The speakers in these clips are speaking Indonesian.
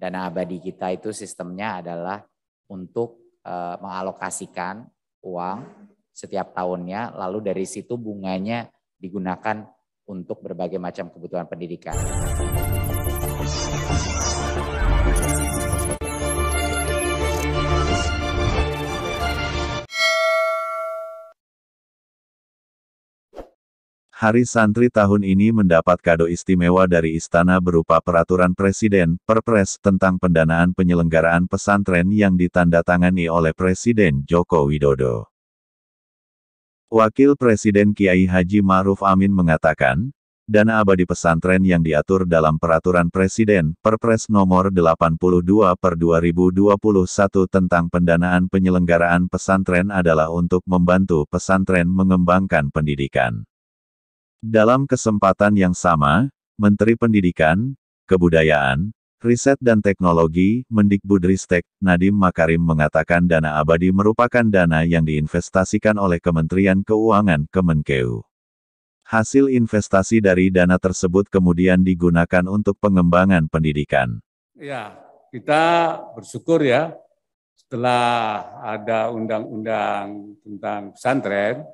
dana abadi kita itu sistemnya adalah untuk mengalokasikan uang setiap tahunnya, lalu dari situ bunganya digunakan untuk berbagai macam kebutuhan pendidikan. Hari Santri tahun ini mendapat kado istimewa dari Istana berupa Peraturan Presiden, Perpres, tentang pendanaan penyelenggaraan pesantren yang ditandatangani oleh Presiden Joko Widodo. Wakil Presiden Kiai Haji Ma'ruf Amin mengatakan, dana abadi pesantren yang diatur dalam Peraturan Presiden, Perpres nomor 82/2021 tentang pendanaan penyelenggaraan pesantren adalah untuk membantu pesantren mengembangkan pendidikan. Dalam kesempatan yang sama, Menteri Pendidikan, Kebudayaan, Riset dan Teknologi, Mendikbudristek, Nadiem Makarim mengatakan dana abadi merupakan dana yang diinvestasikan oleh Kementerian Keuangan Kemenkeu. Hasil investasi dari dana tersebut kemudian digunakan untuk pengembangan pendidikan. Ya, kita bersyukur ya, setelah ada undang-undang tentang pesantren,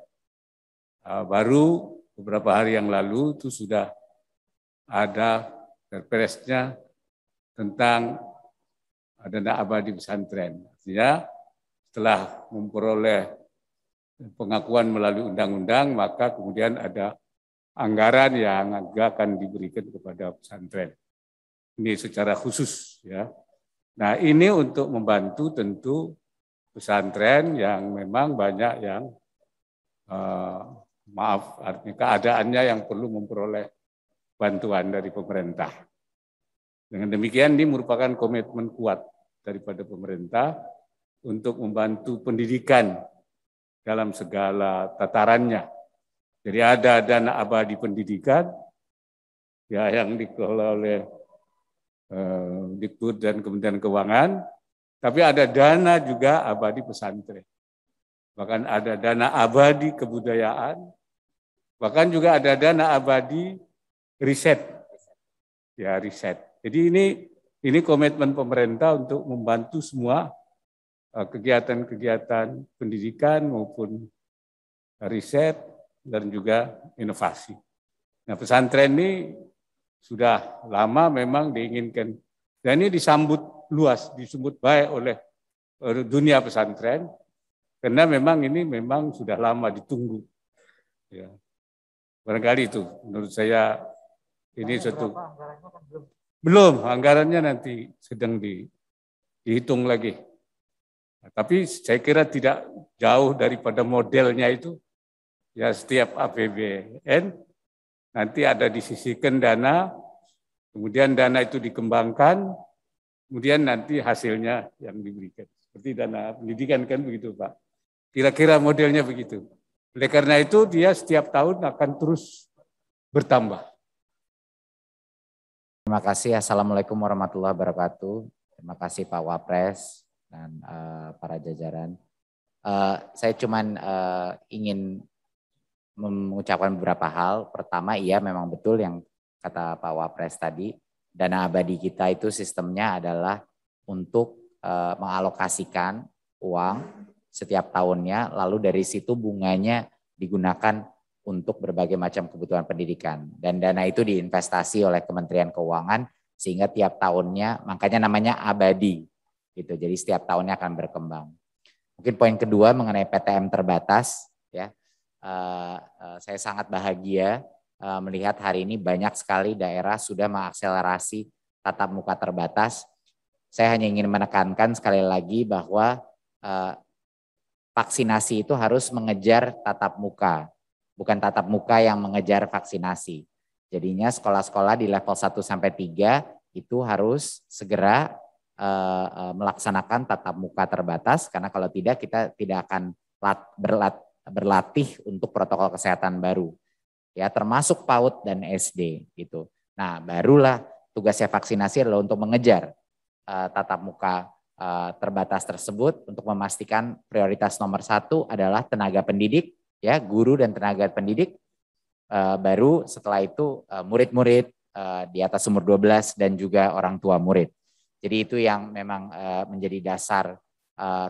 baru beberapa hari yang lalu itu sudah ada perpresnya tentang dana abadi pesantren. Artinya setelah memperoleh pengakuan melalui undang-undang, maka kemudian ada anggaran yang akan diberikan kepada pesantren. Ini secara khusus ya. Nah, ini untuk membantu tentu pesantren yang memang banyak yang artinya keadaannya yang perlu memperoleh bantuan dari pemerintah. Dengan demikian ini merupakan komitmen kuat daripada pemerintah untuk membantu pendidikan dalam segala tatarannya. Jadi ada dana abadi pendidikan ya yang dikelola oleh Dikbud dan Kementerian Keuangan, tapi ada dana juga abadi pesantren. Bahkan ada dana abadi kebudayaan, bahkan juga ada dana abadi riset. Ya, riset. Jadi ini komitmen pemerintah untuk membantu semua kegiatan-kegiatan pendidikan maupun riset dan juga inovasi. Nah, pesantren ini sudah lama memang diinginkan. Dan ini disambut luas, disambut baik oleh dunia pesantren. Karena memang ini memang sudah lama ditunggu. Ya. Barangkali itu menurut saya ini suatu belum anggarannya nanti sedang dihitung lagi. Nah, tapi saya kira tidak jauh daripada modelnya itu. Ya setiap APBN nanti ada disisihkan dana, kemudian dana itu dikembangkan, kemudian nanti hasilnya yang diberikan. Seperti dana pendidikan kan begitu Pak. Kira-kira modelnya begitu. Oleh karena itu dia setiap tahun akan terus bertambah. Terima kasih. Assalamualaikum warahmatullahi wabarakatuh. Terima kasih Pak Wapres dan para jajaran. Saya cuman ingin mengucapkan beberapa hal. Pertama, iya memang betul yang kata Pak Wapres tadi. Dana abadi kita itu sistemnya adalah untuk mengalokasikan uang setiap tahunnya, lalu dari situ bunganya digunakan untuk berbagai macam kebutuhan pendidikan. Dan dana itu diinvestasi oleh Kementerian Keuangan sehingga tiap tahunnya, makanya namanya abadi. Gitu. Jadi setiap tahunnya akan berkembang. Mungkin poin kedua mengenai PTM terbatas, ya. Saya sangat bahagia melihat hari ini banyak sekali daerah sudah mengakselerasi tatap muka terbatas. Saya hanya ingin menekankan sekali lagi bahwa vaksinasi itu harus mengejar tatap muka, bukan tatap muka yang mengejar vaksinasi. Jadinya sekolah-sekolah di level 1 sampai 3 itu harus segera melaksanakan tatap muka terbatas, karena kalau tidak kita tidak akan berlatih untuk protokol kesehatan baru. Ya, termasuk PAUD dan SD gitu. Nah, barulah tugasnya vaksinasi adalah untuk mengejar tatap muka terbatas tersebut untuk memastikan prioritas nomor 1 adalah tenaga pendidik, ya, guru dan tenaga pendidik. Baru setelah itu murid-murid di atas umur 12 dan juga orang tua murid. Jadi itu yang memang menjadi dasar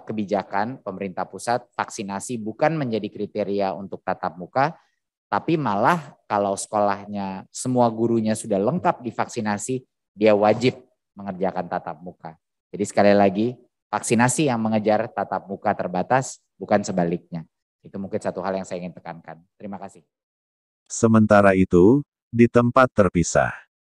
kebijakan pemerintah pusat. Vaksinasi bukan menjadi kriteria untuk tatap muka, tapi malah kalau sekolahnya semua gurunya sudah lengkap divaksinasi, dia wajib mengerjakan tatap muka. Jadi sekali lagi, vaksinasi yang mengejar tatap muka terbatas, bukan sebaliknya. Itu mungkin satu hal yang saya ingin tekankan. Terima kasih. Sementara itu, di tempat terpisah,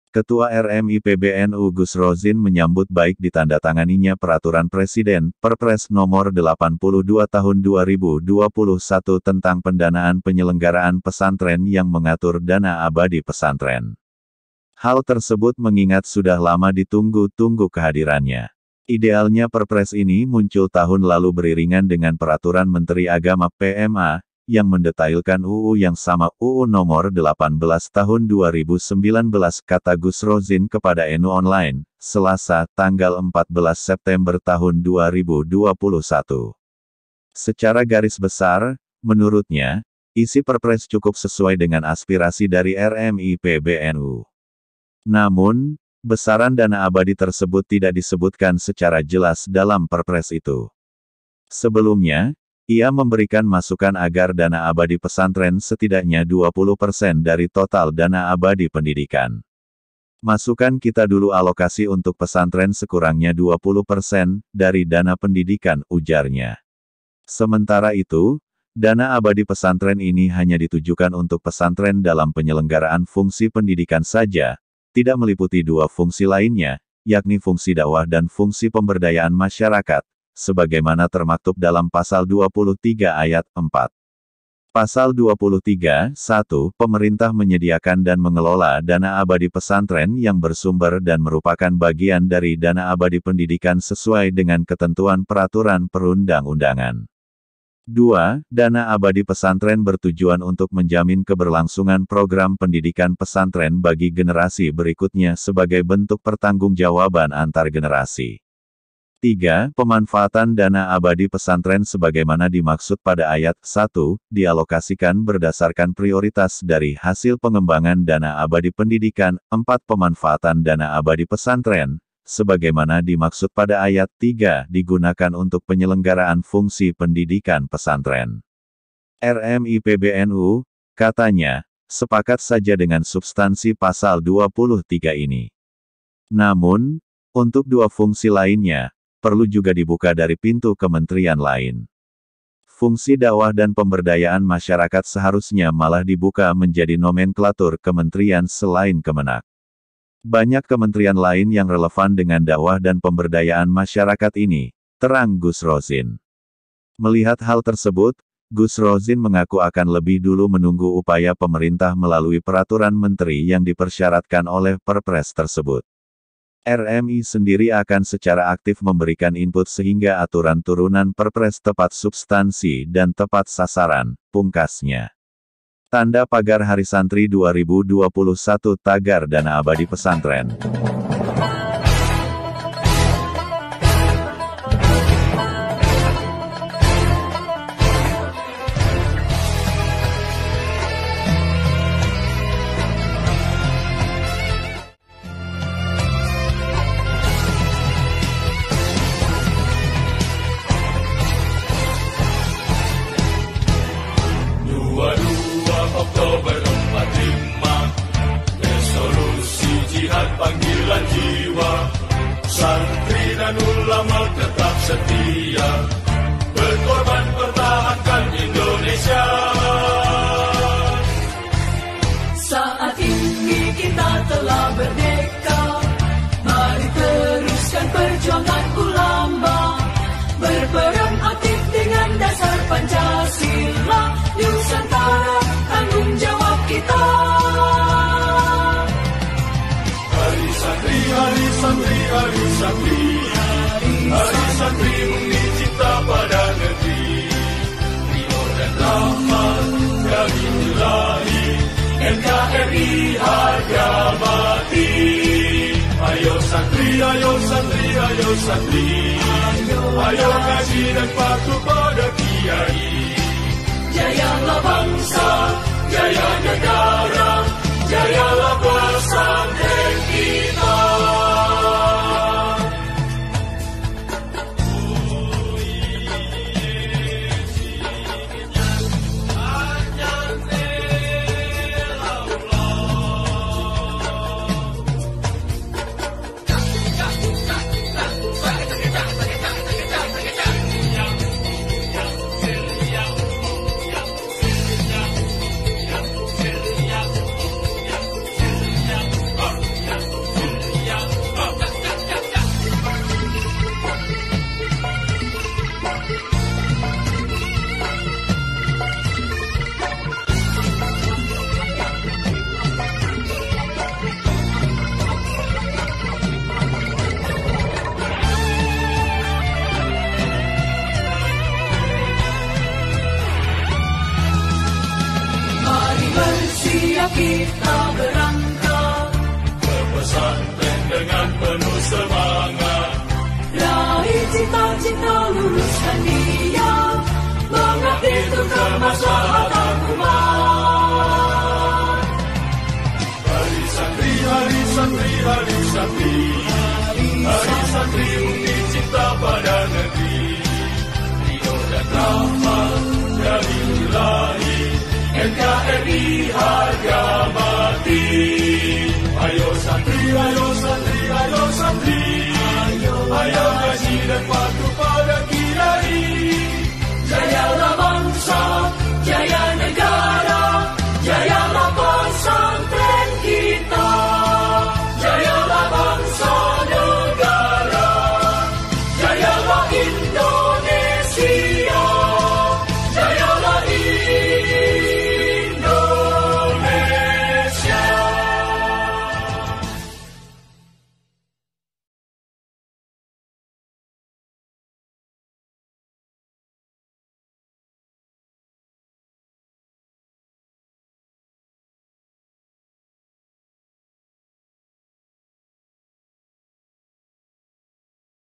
Ketua RMI PBNU Gus Rozin menyambut baik ditandatanganinya Peraturan Presiden, Perpres Nomor 82 Tahun 2021 tentang pendanaan penyelenggaraan pesantren yang mengatur dana abadi pesantren. Hal tersebut mengingat sudah lama ditunggu-tunggu kehadirannya. Idealnya Perpres ini muncul tahun lalu beriringan dengan Peraturan Menteri Agama PMA, yang mendetailkan UU yang sama UU nomor 18 tahun 2019, kata Gus Rozin kepada NU Online, Selasa, tanggal 14 September tahun 2021. Secara garis besar, menurutnya, isi Perpres cukup sesuai dengan aspirasi dari RMI PBNU. Namun, besaran dana abadi tersebut tidak disebutkan secara jelas dalam Perpres itu. Sebelumnya, ia memberikan masukan agar dana abadi pesantren setidaknya 20% dari total dana abadi pendidikan. Masukan kita dulu alokasi untuk pesantren sekurangnya 20% dari dana pendidikan, ujarnya. Sementara itu, dana abadi pesantren ini hanya ditujukan untuk pesantren dalam penyelenggaraan fungsi pendidikan saja, tidak meliputi dua fungsi lainnya, yakni fungsi dakwah dan fungsi pemberdayaan masyarakat, sebagaimana termaktub dalam Pasal 23 Ayat 4. Pasal 23, 1. Pemerintah menyediakan dan mengelola dana abadi pesantren yang bersumber dan merupakan bagian dari dana abadi pendidikan sesuai dengan ketentuan peraturan perundang-undangan. 2. Dana abadi pesantren bertujuan untuk menjamin keberlangsungan program pendidikan pesantren bagi generasi berikutnya sebagai bentuk pertanggungjawaban antar generasi. 3. Pemanfaatan dana abadi pesantren sebagaimana dimaksud pada ayat 1, dialokasikan berdasarkan prioritas dari hasil pengembangan dana abadi pendidikan. 4. Pemanfaatan dana abadi pesantren, sebagaimana dimaksud pada ayat 3, digunakan untuk penyelenggaraan fungsi pendidikan pesantren. RMI PBNU, katanya, sepakat saja dengan substansi pasal 23 ini. Namun, untuk dua fungsi lainnya, perlu juga dibuka dari pintu kementerian lain. Fungsi dakwah dan pemberdayaan masyarakat seharusnya malah dibuka menjadi nomenklatur kementerian selain Kemenak. Banyak kementerian lain yang relevan dengan dakwah dan pemberdayaan masyarakat ini, terang Gus Rozin. Melihat hal tersebut, Gus Rozin mengaku akan lebih dulu menunggu upaya pemerintah melalui peraturan menteri yang dipersyaratkan oleh Perpres tersebut. RMI sendiri akan secara aktif memberikan input sehingga aturan turunan Perpres tepat substansi dan tepat sasaran, pungkasnya. Tanda pagar Hari Santri 2021 tagar dana abadi pesantren. Oktober 45, resolusi jihad panggilan jiwa, santri dan ulama tetap setia, berkorban pertahankan Indonesia. Saat ini kita telah merdeka, mari teruskan perjuangan ulama, berperan aktif dengan dasar Pancasila, Nusantara tanggung jawab kita. Hari Santri, Hari Santri, Hari Santri, Hari Santri undi cipta pada negeri, ridho dan rahmat dari Ilahi, NKRI harga mati. Ayo santri, ayo santri, ayo santri, ayo ngaji dan patuh pada kiai. Jayalah bangsa, jaya negara, jayalah pesantren kita. Bersiap kita berangkat ke pesantren dengan penuh semangat. Raih cita-cita luruskan niat, mengabdi untuk kemaslahatan